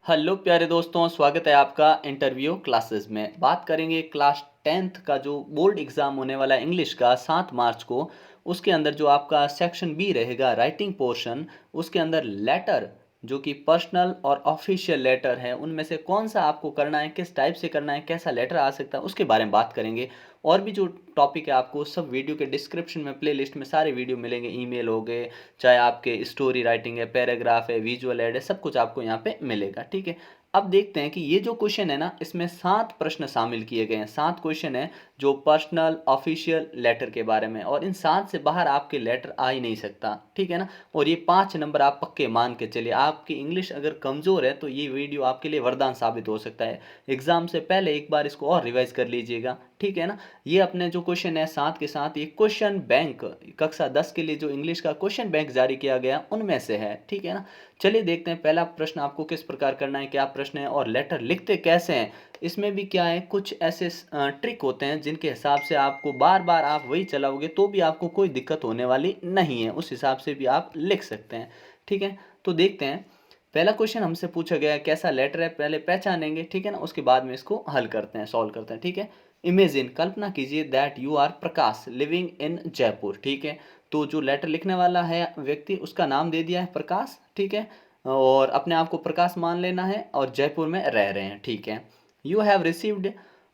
Hello प्यारे दोस्तों, स्वागत है आपका इंटरव्यू क्लासेस में। बात करेंगे क्लास 10th का जो बोर्ड एग्ज़ाम होने वाला है इंग्लिश का 7 मार्च को। उसके अंदर जो आपका सेक्शन बी रहेगा राइटिंग पोर्शन, उसके अंदर लेटर जो कि पर्सनल और ऑफिशियल लेटर है, उनमें से कौन सा आपको करना है, किस टाइप से करना है, कैसा लेटर आ सकता है, उसके बारे में बात करेंगे। और भी जो टॉपिक है आपको सब वीडियो के डिस्क्रिप्शन में प्लेलिस्ट में सारे वीडियो मिलेंगे। ईमेल हो गए, चाहे आपके स्टोरी राइटिंग है, पैराग्राफ है, विजुअल ऐड है, सब कुछ आपको यहाँ पे मिलेगा। ठीक है, अब देखते हैं कि ये जो क्वेश्चन है ना, इसमें 7 प्रश्न शामिल किए गए हैं। 7 क्वेश्चन है जो पर्सनल ऑफिशियल लेटर के बारे में, और इन 7 से बाहर आपके लेटर आ ही नहीं सकता। ठीक है ना। और ये 5 नंबर आप पक्के मान के चलिए। आपकी इंग्लिश अगर कमज़ोर है तो ये वीडियो आपके लिए वरदान साबित हो सकता है। एग्जाम से पहले एक बार इसको और रिवाइज कर लीजिएगा। ठीक है ना। ये अपने जो क्वेश्चन है साथ के साथ ये क्वेश्चन बैंक कक्षा 10 के लिए जो इंग्लिश का क्वेश्चन बैंक जारी किया गया उनमें से है। ठीक है ना। चलिए देखते हैं पहला प्रश्न आपको किस प्रकार करना है, क्या प्रश्न है और लेटर लिखते कैसे हैं। इसमें भी क्या है, कुछ ऐसे ट्रिक होते हैं जिनके हिसाब से आपको बार बार आप वही चलाओगे तो भी आपको कोई दिक्कत होने वाली नहीं है। उस हिसाब से भी आप लिख सकते हैं। ठीक है, तो देखते हैं। पहला क्वेश्चन हमसे पूछा गया है कैसा लेटर है, पहले पहचानेंगे। ठीक है ना, उसके बाद में इसको हल करते हैं, सॉल्व करते हैं। ठीक है। इमेजिन, कल्पना कीजिए, that you are Prakash living in Jaipur. ठीक है, तो जो लेटर लिखने वाला है व्यक्ति, उसका नाम दे दिया है प्रकाश। ठीक है, और अपने आप को प्रकाश मान लेना है और जयपुर में रह रहे हैं। ठीक है। You have received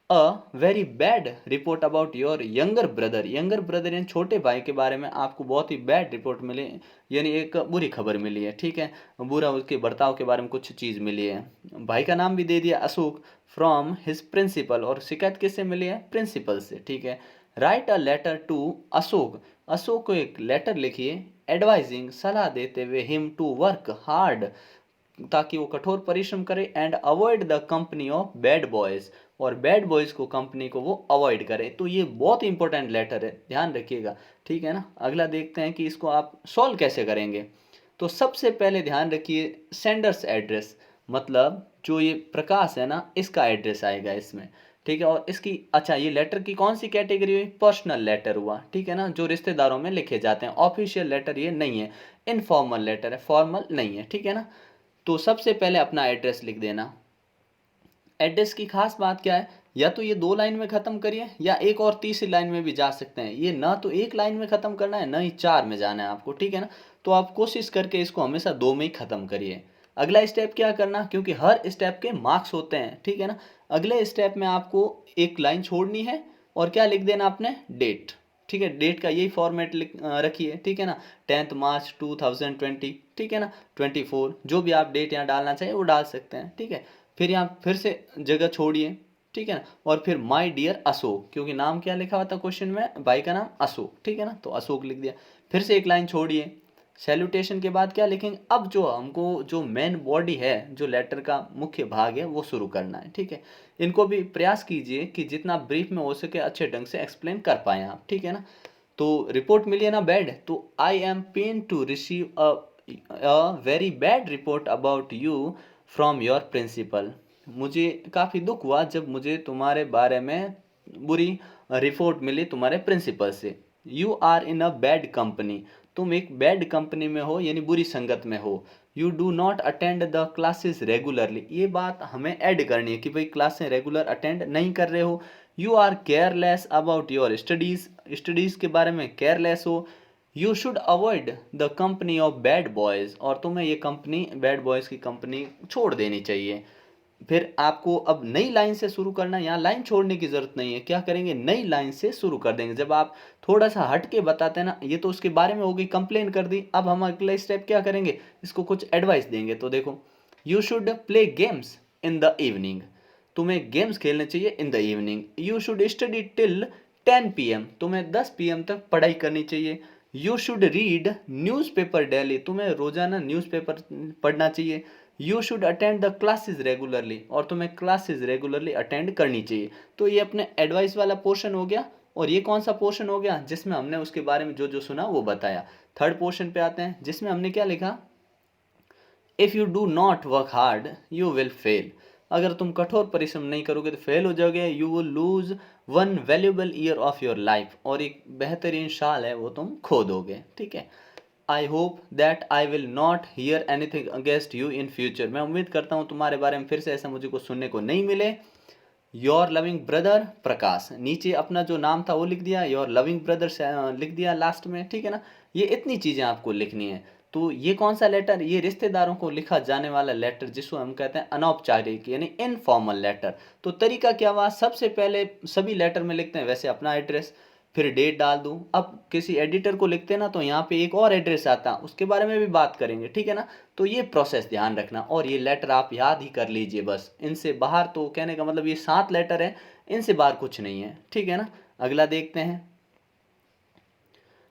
a very bad report about your younger brother. Younger brother यानी छोटे भाई के बारे में आपको बहुत ही बैड रिपोर्ट मिली, यानी एक बुरी खबर मिली है। ठीक है, बुरा उसके बर्ताव के बारे में कुछ चीज़ मिली है। भाई का नाम भी दे दिया अशोक, फ्रॉम हिज प्रिंसिपल, और शिकायत किससे मिली है, प्रिंसिपल से। ठीक है। Write a letter to Ashok, Ashok को एक लेटर लिखिए, एडवाइजिंग, सलाह देते हुए, हिम टू वर्क हार्ड, ताकि वो कठोर परिश्रम करे, and avoid the company of bad boys, और बैड बॉयज को कंपनी को वो अवॉइड करे। तो ये बहुत इंपॉर्टेंट लेटर है, ध्यान रखिएगा। ठीक है ना। अगला देखते हैं कि इसको आप सॉल्व कैसे करेंगे। तो सबसे पहले ध्यान रखिए सेंडर्स एड्रेस, मतलब जो ये प्रकाश है ना, इसका एड्रेस आएगा इसमें। ठीक है, और इसकी अच्छा, ये लेटर की कौन सी कैटेगरी हुई, पर्सनल लेटर हुआ। ठीक है ना, जो रिश्तेदारों में लिखे जाते हैं। ऑफिशियल लेटर ये नहीं है, इनफॉर्मल लेटर है, फॉर्मल नहीं है। ठीक है ना। तो सबसे पहले अपना एड्रेस लिख देना। एड्रेस की खास बात क्या है, या तो ये 2 लाइन में ख़त्म करिए या एक और तीसरी लाइन में भी जा सकते हैं। ये ना तो 1 लाइन में ख़त्म करना है, ना ही 4 में जाना है आपको। ठीक है ना। तो आप कोशिश करके इसको हमेशा 2 में ही ख़त्म करिए। अगला स्टेप क्या करना, क्योंकि हर स्टेप के मार्क्स होते हैं। ठीक है ना। अगले स्टेप में आपको एक लाइन छोड़नी है और क्या लिख देना आपने, डेट। ठीक है, डेट का यही फॉर्मेट रखिए। ठीक है ना। 10th मार्च 2020। ठीक है ना। 24, जो भी आप डेट यहाँ डालना चाहिए वो डाल सकते हैं। ठीक है। फिर यहाँ फिर से जगह छोड़िए। ठीक है ना। और फिर माय डियर अशोक, क्योंकि नाम क्या लिखा हुआ था क्वेश्चन में, भाई का नाम अशोक। ठीक है ना, तो अशोक लिख दिया। फिर से एक लाइन छोड़िए। सैल्यूटेशन के बाद क्या लिखेंगे, अब जो हमको जो मेन बॉडी है, जो लेटर का मुख्य भाग है, वो शुरू करना है। ठीक है। इनको भी प्रयास कीजिए कि जितना ब्रीफ में हो सके अच्छे ढंग से एक्सप्लेन कर पाएँ आप। ठीक है ना। तो रिपोर्ट मिली है ना बैड, तो I am pain to receive a very bad report about you from your principal. मुझे काफ़ी दुख हुआ जब मुझे तुम्हारे बारे में बुरी रिपोर्ट मिली तुम्हारे प्रिंसिपल से। You are in a bad company, तुम एक बैड कंपनी में हो, यानी बुरी संगत में हो। You do not attend the classes regularly, ये बात हमें ऐड करनी है कि भाई क्लासें रेगुलर अटेंड नहीं कर रहे हो। You are careless about your studies, studies के बारे में केयरलेस हो। You should avoid the company of bad boys, और तुम्हें ये कंपनी, बैड बॉयज़ की कंपनी छोड़ देनी चाहिए। फिर आपको अब नई लाइन से शुरू करना है, यहाँ लाइन छोड़ने की ज़रूरत नहीं है। क्या करेंगे, नई लाइन से शुरू कर देंगे। जब आप थोड़ा सा हट के बताते हैं ना, ये तो उसके बारे में हो गई, कंप्लेन कर दी। अब हम अगला स्टेप क्या करेंगे, इसको कुछ एडवाइस देंगे। तो देखो, you should play games in the evening, तुम्हें गेम्स खेलने चाहिए इन the evening. You should study till 10 PM, तुम्हें 10 PM तक पढ़ाई करनी चाहिए। You should read newspaper daily, तुम्हें रोजाना न्यूज़पेपर पढ़ना चाहिए। You should attend the classes regularly, और तुम्हें क्लासेस रेगुलरली अटेंड करनी चाहिए। तो ये अपने एडवाइस वाला पोर्शन हो गया। और ये कौन सा पोर्शन हो गया, जिसमें हमने उसके बारे में जो जो सुना वो बताया। थर्ड पोर्शन पे आते हैं, जिसमें हमने क्या लिखा, if you do not work hard you will fail, अगर तुम कठोर परिश्रम नहीं करोगे तो फेल हो जाओगे। You will lose one valuable year of your life, और एक बेहतरीन साल है वो तुम खो दोगे। ठीक है। I hope that I will not hear anything against you in future. मैं उम्मीद करता हूँ तुम्हारे बारे में फिर से ऐसा मुझे कुछ सुनने को नहीं मिले। योर लविंग ब्रदर प्रकाश। नीचे अपना जो नाम था वो लिख दिया, योर लविंग ब्रदर लिख दिया लास्ट में, ठीक है ना। ये इतनी चीज़ें आपको लिखनी है। तो ये कौन सा लेटर, ये रिश्तेदारों को लिखा जाने वाला लेटर जिसको हम कहते हैं अनौपचारिक यानी इनफॉर्मल लेटर। तो तरीका क्या हुआ, सबसे पहले सभी लेटर में लिखते हैं वैसे अपना एड्रेस, फिर डेट डाल दूँ। अब किसी एडिटर को लिखते हैं ना तो यहाँ पे एक और एड्रेस आता है, उसके बारे में भी बात करेंगे, ठीक है ना। तो ये प्रोसेस ध्यान रखना, और ये लेटर आप याद ही कर लीजिए बस, इनसे बाहर तो कहने का मतलब ये 7 लेटर है, इनसे बाहर कुछ नहीं है, ठीक है ना। अगला देखते हैं।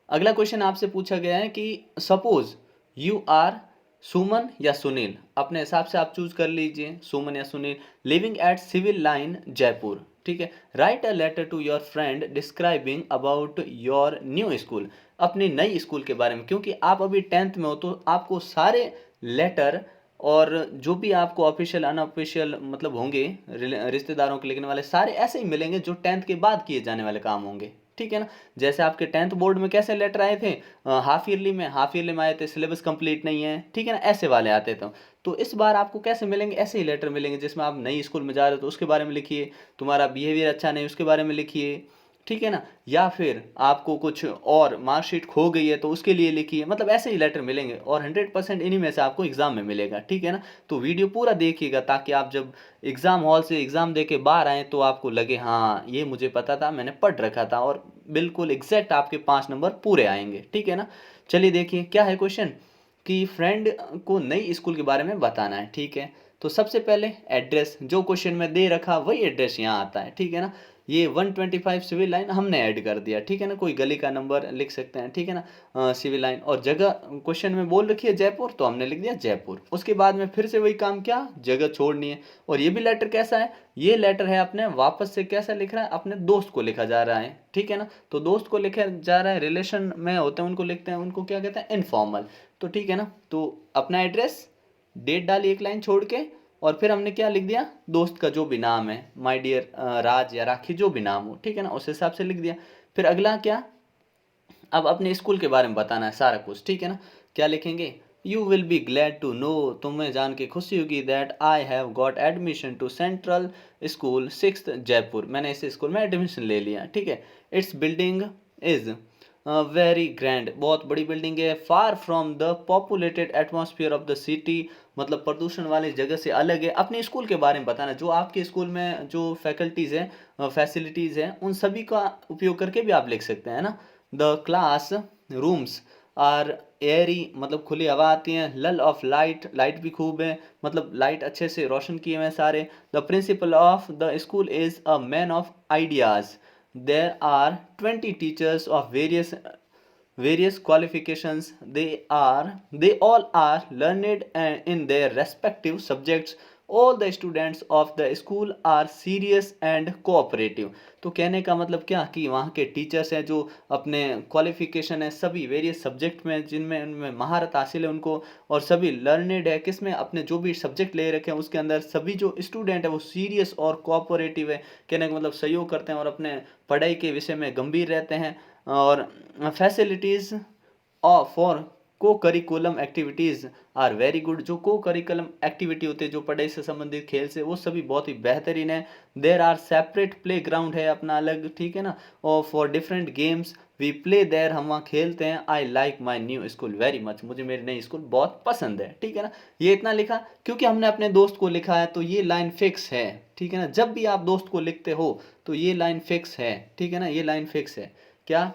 अगला क्वेश्चन आपसे पूछा गया है कि सपोज यू आर सुमन या सुनील, अपने हिसाब से आप चूज कर लीजिए सुमन या Sunil, living at civil line Jaipur, ठीक है। Write a letter to your friend describing about your new school, अपनी नई स्कूल के बारे में, क्योंकि आप अभी 10th में हो तो आपको सारे लेटर और जो भी आपको ऑफिशियल अनऑफिशियल मतलब होंगे रिश्तेदारों के लिखने वाले सारे ऐसे ही मिलेंगे जो 10th के बाद किए जाने वाले काम होंगे, ठीक है ना। जैसे आपके 10th बोर्ड में कैसे लेटर आए थे, हाफ ईयरली में आए थे, सिलेबस कंप्लीट नहीं है, ठीक है ना, ऐसे वाले आते थे। तो इस बार आपको कैसे मिलेंगे, ऐसे ही लेटर मिलेंगे जिसमें आप नई स्कूल में जा रहे हो तो उसके बारे में लिखिए, तुम्हारा बिहेवियर अच्छा नहीं उसके बारे में लिखिए, ठीक है ना। या फिर आपको कुछ और मार्कशीट खो गई है तो उसके लिए लिखिए, मतलब ऐसे ही लेटर मिलेंगे और 100% इन्हीं में से आपको एग्जाम में मिलेगा, ठीक है ना। तो वीडियो पूरा देखिएगा ताकि आप जब एग्जाम हॉल से एग्जाम दे के बाहर आए तो आपको लगे हाँ ये मुझे पता था, मैंने पढ़ रखा था, और बिल्कुल एग्जैक्ट आपके 5 नंबर पूरे आएंगे, ठीक है ना। चलिए देखिए क्या है क्वेश्चन, कि फ्रेंड को नई स्कूल के बारे में बताना है, ठीक है। तो सबसे पहले एड्रेस जो क्वेश्चन में दे रखा वही एड्रेस यहाँ आता है, ठीक है ना। ये 125 सिविल लाइन हमने ऐड कर दिया, ठीक है ना, कोई गली का नंबर लिख सकते हैं, ठीक है ना। सिविल लाइन और जगह क्वेश्चन में बोल रखी है जयपुर तो हमने लिख दिया जयपुर। उसके बाद में फिर से वही काम, क्या जगह छोड़नी है। और ये भी लेटर कैसा है, ये लेटर है अपने वापस से कैसा लिख रहा है, अपने दोस्त को लिखा जा रहा है, ठीक है ना। तो दोस्त को लिखा जा रहा है, रिलेशन में होते हैं उनको लिखते हैं, उनको क्या कहते हैं इनफॉर्मल। तो ठीक है ना, तो अपना एड्रेस, डेट डाली एक लाइन छोड़ के, और फिर हमने क्या लिख दिया, दोस्त का जो भी नाम है, माय डियर राज या राखी जो भी नाम हो, ठीक है ना, उस हिसाब से लिख दिया। फिर अगला क्या, अब अपने स्कूल के बारे में बताना है सारा कुछ, ठीक है ना। क्या लिखेंगे, you will be glad to know, तुम्हें जान के खुशी होगी, that I have got admission to central school 6th Jaipur, मैंने इस स्कूल में एडमिशन ले लिया, ठीक है। Its building is very grand, बहुत बड़ी बिल्डिंग है, far from the populated atmosphere of the city, मतलब प्रदूषण वाली जगह से अलग है। अपने स्कूल के बारे में बताना, जो आपके स्कूल में जो फैकल्टीज़ हैं फैसिलिटीज़ हैं उन सभी का उपयोग करके भी आप लिख सकते हैं ना। The class rooms are airy, मतलब खुली हवा आती है, लल ऑफ लाइट, लाइट भी खूब है, मतलब लाइट अच्छे से रोशन किए हुए हैं सारे। The principle of the school is a man of ideas, there are 20 teachers of various qualifications, they all are learned in their respective subjects, all the students of the school are serious and cooperative। तो कहने का मतलब क्या कि वहाँ के teachers हैं जो अपने क्वालिफिकेशन है सभी वेरियस सब्जेक्ट में जिनमें उनमें महारत हासिल है उनको, और सभी लर्नेड है किसमें, अपने जो भी सब्जेक्ट ले रखे हैं उसके अंदर, सभी जो स्टूडेंट है वो सीरियस और कोऑपरेटिव है, कहने का मतलब सहयोग करते हैं और अपने पढ़ाई के विषय में गंभीर रहते हैं। और facilities for co curriculum activities are very good, जो को करिकुलम एक्टिविटी होती है जो पढ़ाई से संबंधित खेल से, वो सभी बहुत ही बेहतरीन है। There are separate playground है अपना अलग, ठीक है ना, और for different games we play there, हम वहाँ खेलते हैं। I like my new school very much, मुझे मेरी नई स्कूल बहुत पसंद है, ठीक है ना। ये इतना लिखा क्योंकि हमने अपने दोस्त को लिखा है तो ये लाइन फिक्स है, ठीक है ना। जब भी आप दोस्त को लिखते हो तो ये लाइन फिक्स है, ठीक है ना, ये लाइन फिक्स है। क्या,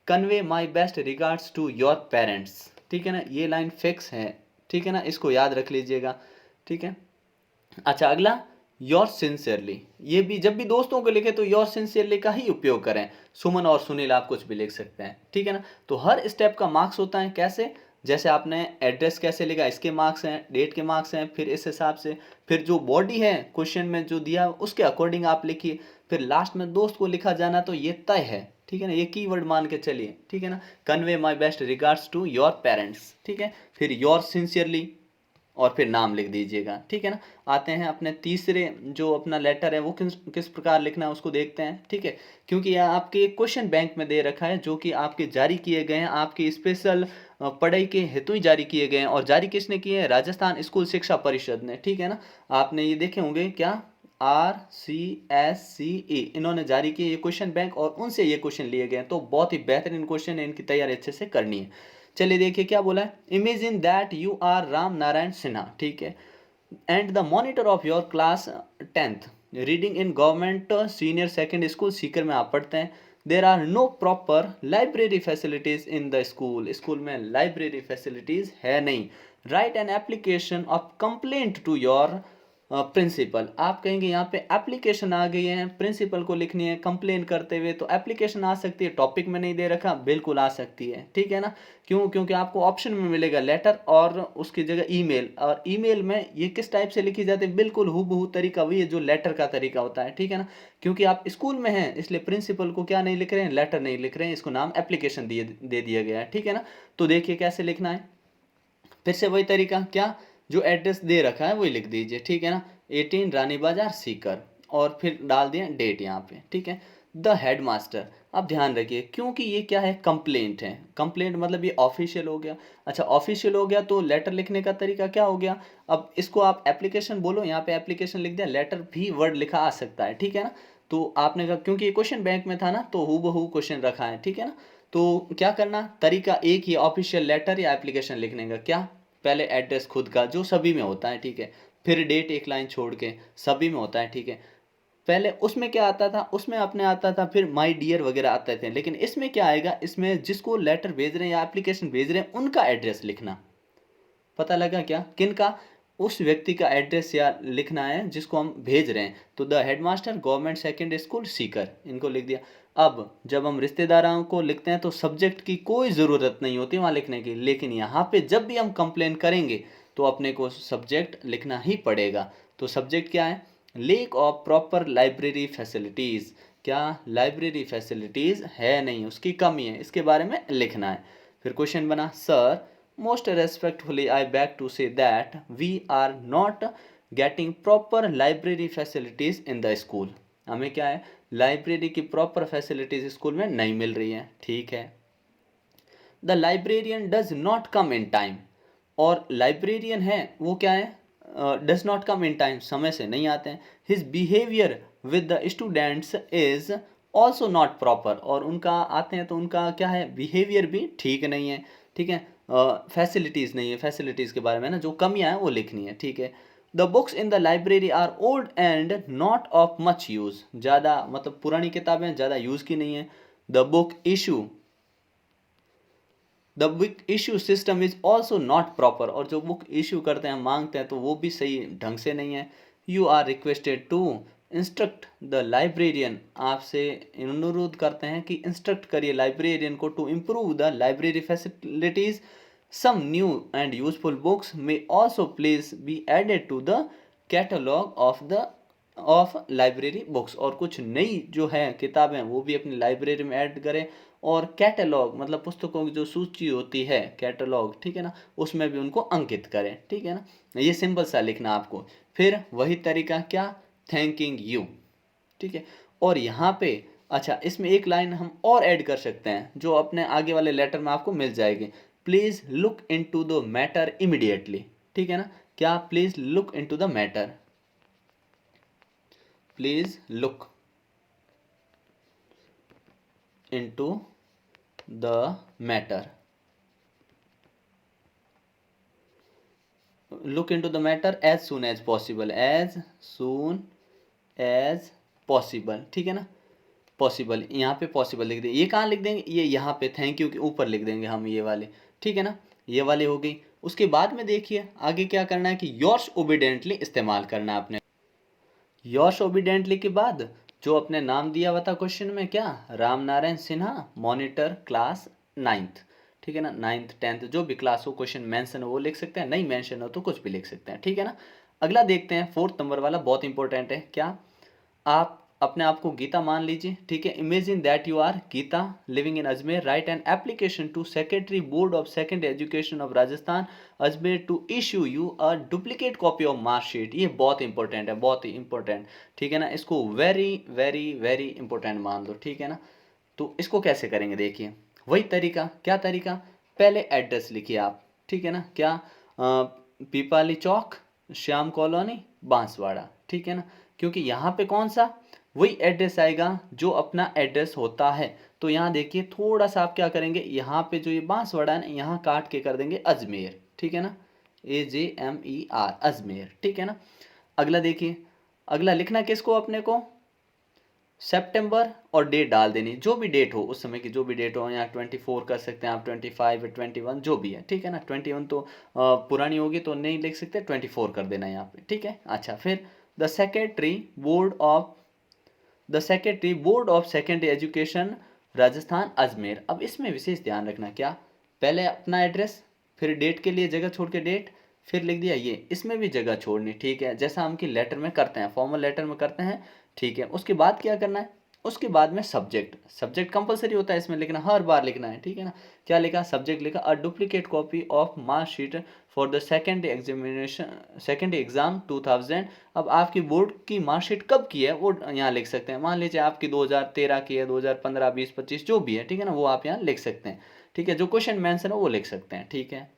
convey my best regards to your parents, ठीक है ना, ये लाइन फिक्स है, ठीक है ना, इसको याद रख लीजिएगा, ठीक है। अच्छा अगला, योर सिंसियरली, ये भी जब भी दोस्तों को लिखे तो योर सिंसियरली का ही उपयोग करें, सुमन और सुनील आप कुछ भी लिख सकते हैं, ठीक है ना। तो हर स्टेप का मार्क्स होता है, कैसे, जैसे आपने एड्रेस कैसे लिखा इसके मार्क्स हैं, डेट के मार्क्स हैं, फिर इस हिसाब से, फिर जो बॉडी है क्वेश्चन में जो दिया उसके अकॉर्डिंग आप लिखिए, फिर लास्ट में दोस्त को लिखा जाना तो ये तय है, ठीक है ना, ये कीवर्ड मान के चलिए, ठीक है ना। Convey my best regards to your parents, ठीक है, फिर योर सिंसियरली और फिर नाम लिख दीजिएगा, ठीक है ना। आते हैं अपने तीसरे जो अपना लेटर है वो किस किस प्रकार लिखना है उसको देखते हैं, ठीक है। क्योंकि यह आपके क्वेश्चन बैंक में दे रखा है जो कि आपके जारी किए गए हैं आपके स्पेशल पढ़ाई के हेतु ही जारी किए गए हैं। और जारी किसने किए हैं? राजस्थान स्कूल शिक्षा परिषद ने, ठीक है ना। आपने ये देखे होंगे क्या, RCSCE इन्होंने जारी किए ये क्वेश्चन बैंक, और उनसे ये क्वेश्चन लिए गए हैं। तो बहुत ही बेहतरीन क्वेश्चन है, इनकी तैयारी अच्छे से करनी है। चलिए देखिए क्या बोला है, imagine that you are Ram Narayan Sinha, ठीक है, and the monitor of your class 10th reading in government senior second school Sikar में आप पढ़ते हैं। there are no proper library facilities in the school, school में लाइब्रेरी फैसिलिटीज है नहीं। write an application of complaint to your principal, आप कहेंगे यहाँ पे एप्लीकेशन आ गई है, प्रिंसिपल को लिखनी है कंप्लेन करते हुए, तो एप्लीकेशन आ सकती है, टॉपिक में नहीं दे रखा, बिल्कुल आ सकती है, ठीक है ना। क्यों? क्योंकि आपको ऑप्शन में मिलेगा लेटर और उसकी जगह ईमेल, और ईमेल में ये किस टाइप से लिखी जाती है, बिल्कुल हूबहू तरीका वही है जो लेटर का तरीका होता है, ठीक है ना। क्योंकि आप स्कूल में हैं इसलिए प्रिंसिपल को क्या नहीं लिख रहे हैं, लेटर नहीं लिख रहे हैं, इसको नाम एप्लीकेशन दे दिया गया है, ठीक है ना। तो देखिए कैसे लिखना है, फिर से वही तरीका, क्या, जो एड्रेस दे रखा है वही लिख दीजिए, ठीक है ना, 18 रानी बाजार सीकर, और फिर डाल दिए डेट यहाँ पे, ठीक है। द हेड मास्टर, अब ध्यान रखिए क्योंकि ये क्या है, कंप्लेंट है, कंप्लेंट मतलब ये ऑफिशियल हो गया। अच्छा ऑफिशियल हो गया तो लेटर लिखने का तरीका क्या हो गया, अब इसको आप एप्लीकेशन बोलो, यहाँ पे एप्लीकेशन लिख दिया, लेटर भी वर्ड लिखा आ सकता है, ठीक है ना। तो आपने कहा क्योंकि ये क्वेश्चन बैंक में था ना, तो हूबहू क्वेश्चन रखा है, ठीक है ना। तो क्या करना, तरीका एक ही, ऑफिशियल लेटर या एप्लीकेशन लिखने का, क्या, पहले एड्रेस खुद का जो सभी में होता है, ठीक है, फिर डेट एक लाइन छोड़ के, सभी में होता है, ठीक है। पहले उसमें क्या आता था, उसमें अपने आता था फिर माय डियर वगैरह आते थे, लेकिन इसमें क्या आएगा, इसमें जिसको लेटर भेज रहे हैं या एप्लीकेशन भेज रहे हैं उनका एड्रेस लिखना। पता लगा क्या, किन का, उस व्यक्ति का एड्रेस या लिखना है जिसको हम भेज रहे हैं। तो the headmaster government secondary school Sikar, इनको लिख दिया। अब जब हम रिश्तेदारों को लिखते हैं तो सब्जेक्ट की कोई ज़रूरत नहीं होती वहाँ लिखने की, लेकिन यहाँ पे जब भी हम कंप्लेन करेंगे तो अपने को सब्जेक्ट लिखना ही पड़ेगा। तो सब्जेक्ट क्या है, lake of proper library facilities, क्या, लाइब्रेरी फैसिलिटीज़ है नहीं, उसकी कमी है, इसके बारे में लिखना है। फिर क्वेश्चन बना, sir most respectfully I beg to say that we are not getting proper library facilities in the school, हमें क्या है, लाइब्रेरी की प्रॉपर फैसिलिटीज स्कूल में नहीं मिल रही है, ठीक है। The librarian does not come in time, और लाइब्रेरियन है वो क्या है, does not come in time, समय से नहीं आते हैं। His behaviour with the students is also not proper, और उनका आते हैं तो उनका क्या है, बिहेवियर भी ठीक नहीं है, ठीक है। फैसिलिटीज़ नहीं है, फैसिलिटीज़ के बारे में ना जो कमियां हैं वो लिखनी है, ठीक है। The books in the library are old and not of much use, ज़्यादा मतलब पुरानी किताबें ज़्यादा यूज़ की नहीं है। The book issue system is also not proper, और जो बुक इशू करते हैं मांगते हैं तो वो भी सही ढंग से नहीं है। You are requested to instruct the librarian, आपसे अनुरोध करते हैं कि इंस्ट्रक्ट करिए लाइब्रेरियन को to improve the library facilities. Some new and useful books may also please be added to the catalogue of library books, और कुछ नई जो है किताबें वो भी अपनी लाइब्रेरी में ऐड करें, और कैटलॉग मतलब पुस्तकों की जो सूची होती है, कैटलॉग, ठीक है ना, उसमें भी उनको अंकित करें, ठीक है ना। ये सिंपल सा लिखना आपको। फिर वही तरीका, क्या, थैंकिंग यू, ठीक है। और यहाँ पे अच्छा इसमें एक लाइन हम और ऐड कर सकते हैं जो अपने आगे वाले लेटर में आपको मिल जाएगी, please look into the matter immediately, ठीक है ना। क्या, please look into the matter, please look into the matter, look into the matter as soon as possible, as soon as possible, ठीक है ना। पॉसिबल, यहाँ पे पॉसिबल लिख देंगे, ये कहाँ लिख देंगे, ये यहाँ पे थैंक यू के ऊपर लिख देंगे हम ये वाले, ठीक है ना। ये वाले हो गई। उसके बाद में देखिए आगे क्या करना है कि योर्स ओबीडेंटली इस्तेमाल करना है आपने। योर्स ओबीडेंटली के बाद जो अपने नाम दिया हुआ था क्वेश्चन में, क्या, Ram Narayan Sinha, monitor class 9th, ठीक है ना, 9th 10th जो भी क्लास हो, क्वेश्चन मेंशन हो वो लिख सकते हैं, नहीं मेंशन हो तो कुछ भी लिख सकते हैं, ठीक है ना। अगला देखते हैं 4th नंबर वाला, बहुत इंपॉर्टेंट है। क्या, आप अपने आप को गीता मान लीजिए, ठीक है। Imagine that you are Geeta living in Ajmer, write an application to secretary board of secondary education of Rajasthan Ajmer to issue you a duplicate copy of marksheet. ये बहुत इंपॉर्टेंट है, बहुत ही इंपॉर्टेंट, ठीक है ना। इसको वेरी वेरी वेरी इंपॉर्टेंट मान लो, ठीक है ना। तो इसको कैसे करेंगे देखिए, वही तरीका, क्या तरीका, पहले एड्रेस लिखिए आप, ठीक है ना, क्या पीपाली चौक, श्याम कॉलोनी, बांसवाड़ा, ठीक है ना, क्योंकि यहाँ पे कौन सा वही एड्रेस आएगा जो अपना एड्रेस होता है। तो यहाँ देखिए थोड़ा सा आप क्या करेंगे, यहाँ पे जो ये बांसवाड़ा है ना, यहाँ काट के कर देंगे अजमेर, ठीक है ना, AJMER, अजमेर, ठीक है ना। अगला देखिए, अगला लिखना किसको अपने को, सितंबर, और डेट डाल देनी, जो भी डेट हो उस समय की, जो भी डेट हो, यहाँ 24 कर सकते हैं आप, 25 या 21 जो भी है, ठीक है ना। 21 तो पुरानी होगी तो नहीं लिख सकते, 24 कर देना यहाँ पे, ठीक है। अच्छा, फिर the secretary board of secondary education Rajasthan Ajmer. अब इसमें विशेष ध्यान रखना, क्या पहले अपना एड्रेस, फिर डेट के लिए जगह छोड़ के डेट, फिर लिख दिया ये, इसमें भी जगह छोड़नी, ठीक है, जैसा हम की लेटर में करते हैं, फॉर्मल लेटर में करते हैं, ठीक है। उसके बाद क्या करना है, उसके बाद में सब्जेक्ट कंपलसरी होता है इसमें लिखना, हर बार लिखना है, ठीक है ना। क्या लिखा, सब्जेक्ट लिखा अ duplicate copy of marksheet for the second exam 2000। अब आपकी बोर्ड की मार्कशीट कब की है वो यहाँ लिख सकते हैं, मान लीजिए आपकी 2013 की है, 2015, 20, 25 जो भी है, ठीक है ना, वो आप यहाँ लिख सकते हैं, ठीक है, जो क्वेश्चन मेंशन है वो लिख सकते हैं, ठीक है।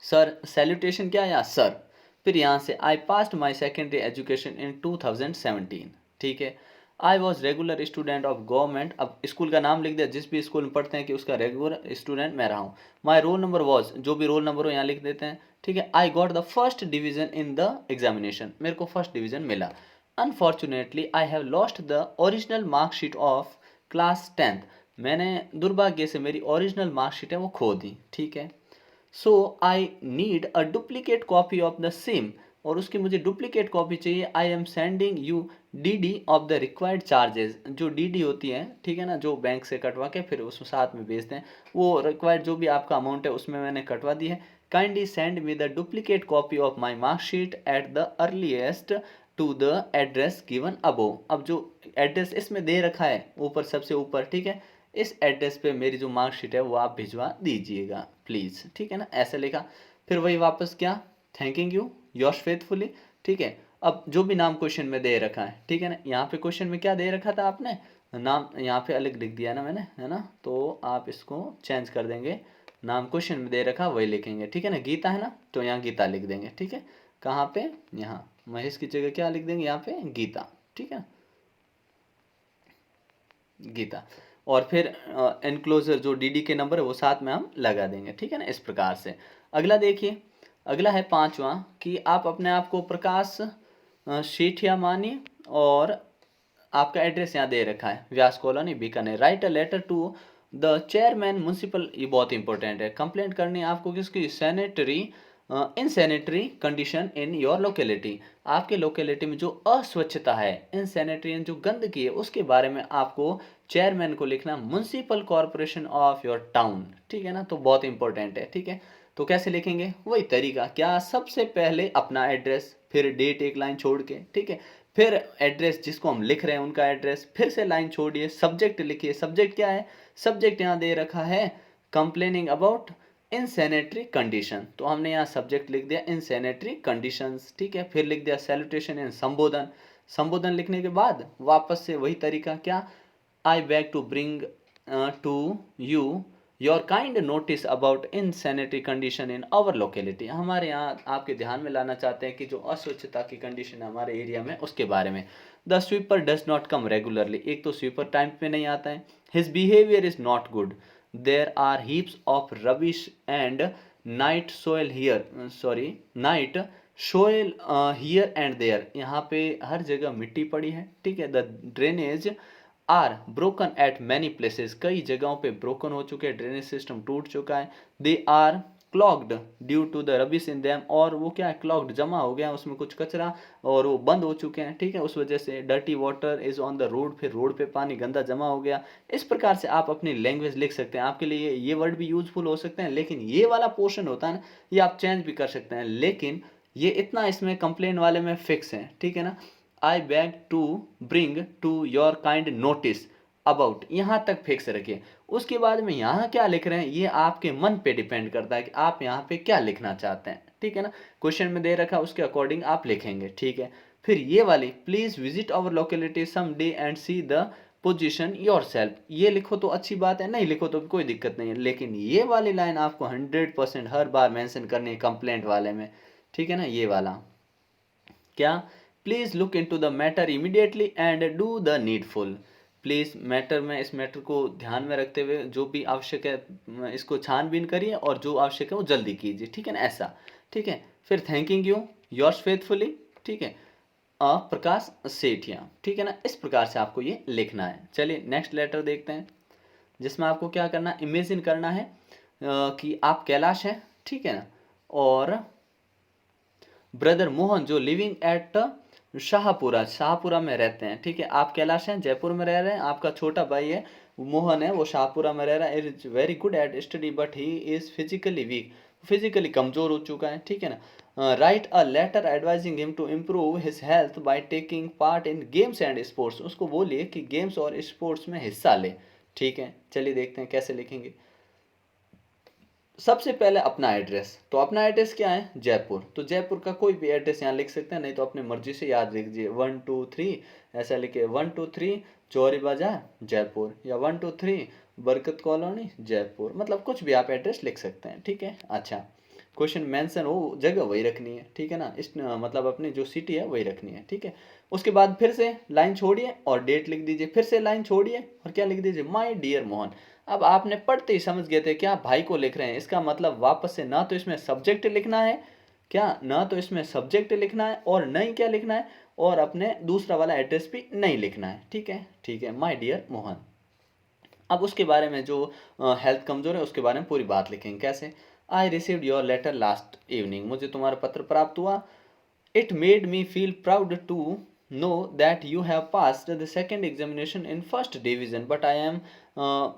सर, सैल्यूटेशन क्या है यहाँ, सर। फिर यहाँ से I passed my secondary education in 2017, ठीक है। I was regular student of government, अब स्कूल का नाम लिख दिया, जिस भी स्कूल में पढ़ते हैं कि उसका रेगुलर स्टूडेंट मैं रहा हूँ। माई रोल नंबर वॉज, जो भी रोल नंबर हो यहाँ लिख देते हैं, ठीक है। I got the first division in the examination, मेरे को फर्स्ट डिवीजन मिला। Unfortunately I have lost the original marksheet of class 10th, मैंने दुर्भाग्य से मेरी ओरिजिनल मार्कशीट है वो खो दी, ठीक है। So I need a duplicate copy of the same, और उसकी मुझे डुप्लीकेट कॉपी चाहिए। I am sending you DD of the required charges, जो DD होती है, ठीक है ना, जो बैंक से कटवा के फिर उसमें साथ में भेजते हैं, वो रिक्वायर्ड जो भी आपका अमाउंट है उसमें मैंने कटवा दी है। Kindly send me the duplicate copy of my marksheet at the earliest to the address given above. अब जो एड्रेस इसमें दे रखा है ऊपर, सबसे ऊपर, ठीक है, इस एड्रेस पे मेरी जो मार्कशीट है वो आप भिजवा दीजिएगा प्लीज़, ठीक है ना, ऐसे लिखा। फिर वही वापस क्या, थैंकिंग यू योर्स फेथफुली, ठीक है। अब जो भी नाम क्वेश्चन में दे रखा है, ठीक है ना, यहाँ पे क्वेश्चन में क्या दे रखा था आपने, नाम यहाँ पे अलग लिख दिया ना मैंने, है ना, तो आप इसको चेंज कर देंगे, नाम क्वेश्चन में दे रखा वही लिखेंगे, ठीक है ना। गीता है ना, तो यहाँ गीता लिख देंगे, ठीक है। कहाँ पे, यहाँ महेश की जगह क्या लिख देंगे, यहाँ पे गीता, ठीक है, गीता। और फिर एनक्लोजर जो DD के नंबर है वो साथ में हम लगा देंगे, ठीक है ना, इस प्रकार से। अगला देखिए, अगला है पांचवा, कि आप अपने आप को प्रकाश शेठिया मानिए, और आपका एड्रेस यहाँ दे रखा है, Vyas colony, Bikaner. Write a letter to the chairman municipal, ये बहुत इंपॉर्टेंट है, कंप्लेंट करनी है आपको किसकी, insanitary condition in your locality, आपके लोकेलिटी में जो अस्वच्छता है, इनसैनिटरी जो गंदगी है, उसके बारे में आपको चेयरमैन को लिखना, municipal corporation of your town, ठीक है ना, तो बहुत इंपॉर्टेंट है, ठीक है। तो कैसे लिखेंगे, वही तरीका, क्या सबसे पहले अपना एड्रेस, फिर डेट एक लाइन छोड़ के, ठीक है, फिर एड्रेस जिसको हम लिख रहे हैं उनका एड्रेस, फिर से लाइन छोड़िए, सब्जेक्ट लिखिए, सब्जेक्ट क्या है, सब्जेक्ट यहाँ दे रखा है कंप्लेनिंग अबाउट इनसैनिटरी कंडीशन, तो हमने यहाँ सब्जेक्ट लिख दिया इनसैनिटरी कंडीशंस, ठीक है। फिर लिख दिया सैल्यूटेशन इन, संबोधन, संबोधन लिखने के बाद वापस से वही तरीका, क्या I beg to bring to you your kind notice about insanitary condition in our locality, हमारे यहाँ आपके ध्यान में लाना चाहते हैं कि जो अस्वच्छता की कंडीशन है हमारे एरिया में उसके बारे में। The sweeper does not come regularly, एक तो स्वीपर टाइम पे नहीं आता है। His behaviour is not good, there are heaps of rubbish and night soil here, night soil here and there, यहाँ पे हर जगह मिट्टी पड़ी है, ठीक है। The drainage are broken at many places, कई जगहों पे ब्रोकन हो चुके हैं, ड्रेनेज सिस्टम टूट चुका है। They are clogged due to the rubbish in them, और वो क्या है, क्लॉग्ड, जमा हो गया उसमें कुछ कचरा, और वो बंद हो चुके हैं, ठीक है, उस वजह से। Dirty water is on the road, फिर रोड पे पानी गंदा जमा हो गया। इस प्रकार से आप अपनी लैंग्वेज लिख सकते हैं, आपके लिए ये वर्ड भी यूजफुल हो सकते हैं, लेकिन ये वाला पोर्शन होता है ना, ये आप चेंज भी कर सकते हैं, लेकिन ये इतना इसमें कंप्लेन वाले में फिक्स है, ठीक है ना। I beg to bring to your kind notice about, यहाँ तक फिक्स रखिए। उसके बाद में यहाँ क्या लिख रहे हैं ये आपके मन पे डिपेंड करता है कि आप यहाँ पे क्या लिखना चाहते हैं, ठीक है ना। क्वेश्चन में दे रखा है उसके अकॉर्डिंग आप लिखेंगे, ठीक है। फिर ये वाली, please visit our locality some day and see the position yourself. ये लिखो तो अच्छी बात है, नहीं लिखो तो कोई दिक्कत नहीं है, लेकिन ये वाली लाइन आपको 100% हर बार मेंशन करनी है कंप्लेंट वाले में, ठीक है ना। ये वाला क्या, please look into the matter immediately and do the needful. Please matter में, इस मैटर को ध्यान में रखते हुए जो भी आवश्यक है इसको छानबीन करिए और जो आवश्यक है वो जल्दी कीजिए, ठीक है ना, ऐसा, ठीक है। फिर थैंकिंग यू योर्स फेथफुली, ठीक है, प्रकाश सेठिया, ठीक है ना। इस प्रकार से आपको ये लिखना है। चलिए नेक्स्ट लेटर देखते हैं, जिसमें आपको क्या करना है, इमेजिन करना है कि आप कैलाश हैं, ठीक है ना, और ब्रदर मोहन जो लिविंग एट शाहपुरा, शाहपुरा में रहते हैं, ठीक है। आप कैलाश हैं, जयपुर में रह रहे हैं, आपका छोटा भाई है मोहन है, वो शाहपुरा में रह रहा है, is very good at study but he is physically weak, physically कमजोर हो चुका है, ठीक है ना। Write a letter advising him to improve his health by taking part in games and sports. उसको बोलिए कि गेम्स और स्पोर्ट्स में हिस्सा ले, ठीक है। चलिए देखते हैं कैसे लिखेंगे। सबसे पहले अपना एड्रेस, तो अपना एड्रेस क्या है, जयपुर, तो जयपुर का कोई भी एड्रेस यहाँ लिख सकते हैं, नहीं तो अपनी मर्जी से याद लिख दीजिए 123 ऐसा लिखिए 123 चौरी बाजार जयपुर, या 123 बरकत कॉलोनी जयपुर, मतलब कुछ भी आप एड्रेस लिख सकते हैं, ठीक है। अच्छा, क्वेश्चन मेंशन हो जगह वही रखनी है, ठीक है ना, इस मतलब अपनी जो सिटी है वही रखनी है, ठीक है। उसके बाद फिर से लाइन छोड़िए और डेट लिख दीजिए, फिर से लाइन छोड़िए और क्या लिख दीजिए, माय डियर मोहन। अब आपने पढ़ते ही समझ गए थे क्या भाई को लिख रहे हैं, इसका मतलब वापस से ना तो इसमें सब्जेक्ट लिखना है, क्या, ना तो इसमें सब्जेक्ट लिखना है और नहीं क्या लिखना है, और अपने दूसरा वाला एड्रेस भी नहीं लिखना है, ठीक है, ठीक है, माय डियर मोहन। अब उसके बारे में जो हेल्थ कमजोर है उसके बारे में पूरी बात लिखेंगे, कैसे, I received your letter last evening, मुझे तुम्हारा पत्र प्राप्त हुआ। It made me feel proud to know that you have passed the second examination in first division, but I am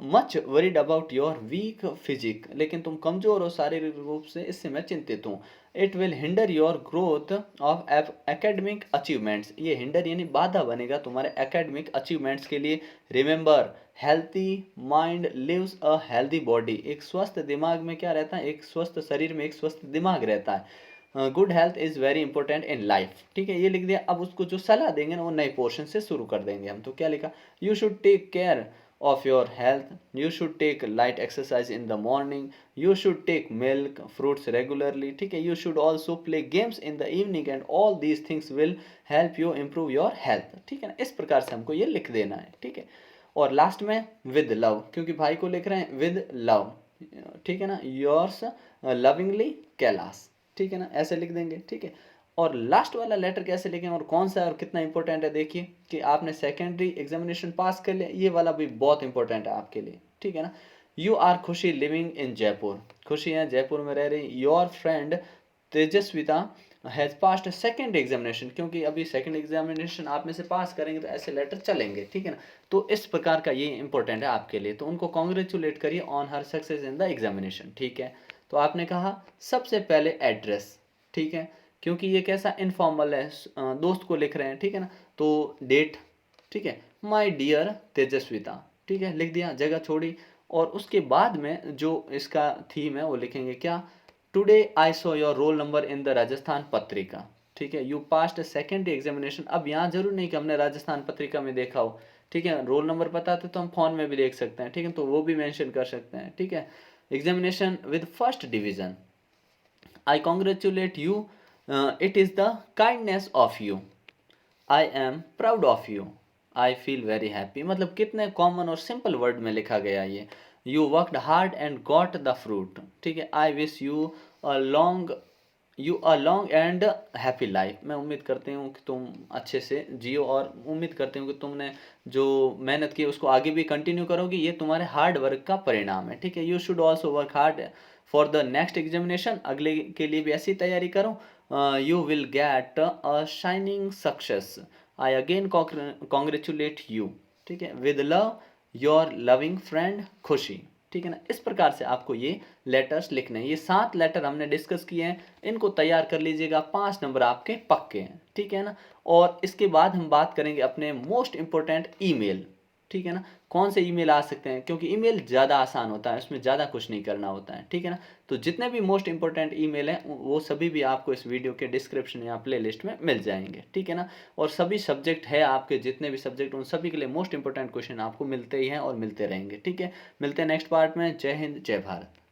much worried about your weak physique. लेकिन तुम कमजोर हो शारीरिक रूप से, इससे मैं चिंतित हूँ। It will hinder your growth of academic achievements. ये hinder यानी बाधा बनेगा तुम्हारे academic achievements के लिए। Remember, healthy mind lives a healthy body. एक स्वस्थ दिमाग में क्या रहता है, एक स्वस्थ शरीर में एक स्वस्थ दिमाग रहता है। Good health is very important in life, ठीक है, ये लिख दिया। अब उसको जो सलाह देंगे ना वो नए पोर्शन से शुरू कर देंगे हम, तो क्या लिखा, you should take care of your health, you should take light exercise in the morning, you should take milk fruits regularly, ठीक है, you should also play games in the evening and all these things will help you improve your health, ठीक है ना। इस प्रकार से हमको ये लिख देना है, ठीक है। और लास्ट में विद लव, क्योंकि भाई को लिख रहे हैं विद लव, ठीक है ना, योर्स लविंगली कैलाश, ठीक है ना, ऐसे लिख देंगे, ठीक है। और लास्ट वाला लेटर कैसे लिखें और कौन सा है और कितना इंपॉर्टेंट है, देखिए कि आपने सेकेंडरी एग्जामिनेशन पास कर लिया, ये वाला भी बहुत इंपॉर्टेंट है आपके लिए, ठीक है ना। You are Khushi living in Jaipur, Khushi है जयपुर में रह रही। Your friend Tejaswita has passed second examination, क्योंकि अभी सेकेंड एग्जामिनेशन आप में से पास करेंगे तो ऐसे लेटर चलेंगे, ठीक है ना। तो इस प्रकार का ये इंपॉर्टेंट है आपके लिए, तो उनको कॉन्ग्रेचुलेट करिए on her success in the examination, ठीक है। तो आपने कहा सबसे पहले एड्रेस, ठीक है, क्योंकि ये कैसा इनफॉर्मल है, दोस्त को लिख रहे हैं, ठीक है ना। तो डेट, ठीक है, माय डियर तेजस्विता, ठीक है, लिख दिया, जगह छोड़ी। और उसके बाद में जो इसका थीम है वो लिखेंगे क्या, today I so your roll number in the Rajasthan Patrika, ठीक है, यू पास्ड सेकेंड एग्जामिनेशन। अब यहाँ जरूर नहीं कि हमने राजस्थान पत्रिका में देखा हो, ठीक है, रोल नंबर पता था तो हम फोन में भी देख सकते हैं, ठीक है, तो वो भी मेंशन कर सकते हैं, ठीक है। Examination with first division, I congratulate you. It is the kindness of you. I am proud of you. I feel very happy. मतलब कितने कॉमन और सिंपल वर्ड में लिखा गया ये। You worked hard and got the fruit. ठीक है। I wish you a long and happy life. मैं उम्मीद करती हूँ कि तुम अच्छे से जियो और उम्मीद करती हूँ कि तुमने जो मेहनत की उसको आगे भी कंटिन्यू करोगी, ये तुम्हारे हार्ड वर्क का परिणाम है, ठीक है। You should also work hard for the next examination, अगले के लिए भी ऐसी तैयारी करो। You will get a shining success. I again congratulate you, ठीक है, with love your loving friend खुशी, ठीक है ना। इस प्रकार से आपको ये लेटर्स लिखने हैं। ये 7 लेटर हमने डिस्कस किए हैं, इनको तैयार कर लीजिएगा, 5 नंबर आपके पक्के हैं, ठीक है ना। और इसके बाद हम बात करेंगे अपने मोस्ट इंपॉर्टेंट ईमेल, ठीक है ना, कौन से ईमेल आ सकते हैं, क्योंकि ईमेल ज़्यादा आसान होता है, उसमें ज़्यादा कुछ नहीं करना होता है, ठीक है ना। तो जितने भी मोस्ट इंपॉर्टेंट ईमेल हैं वो सभी भी आपको इस वीडियो के डिस्क्रिप्शन या प्लेलिस्ट में मिल जाएंगे, ठीक है ना। और सभी सब्जेक्ट है आपके, जितने भी सब्जेक्ट, उन सभी के लिए मोस्ट इंपॉर्टेंट क्वेश्चन आपको मिलते ही हैं और मिलते रहेंगे, ठीक है। मिलते हैं नेक्स्ट पार्ट में। जय हिंद, जय भारत।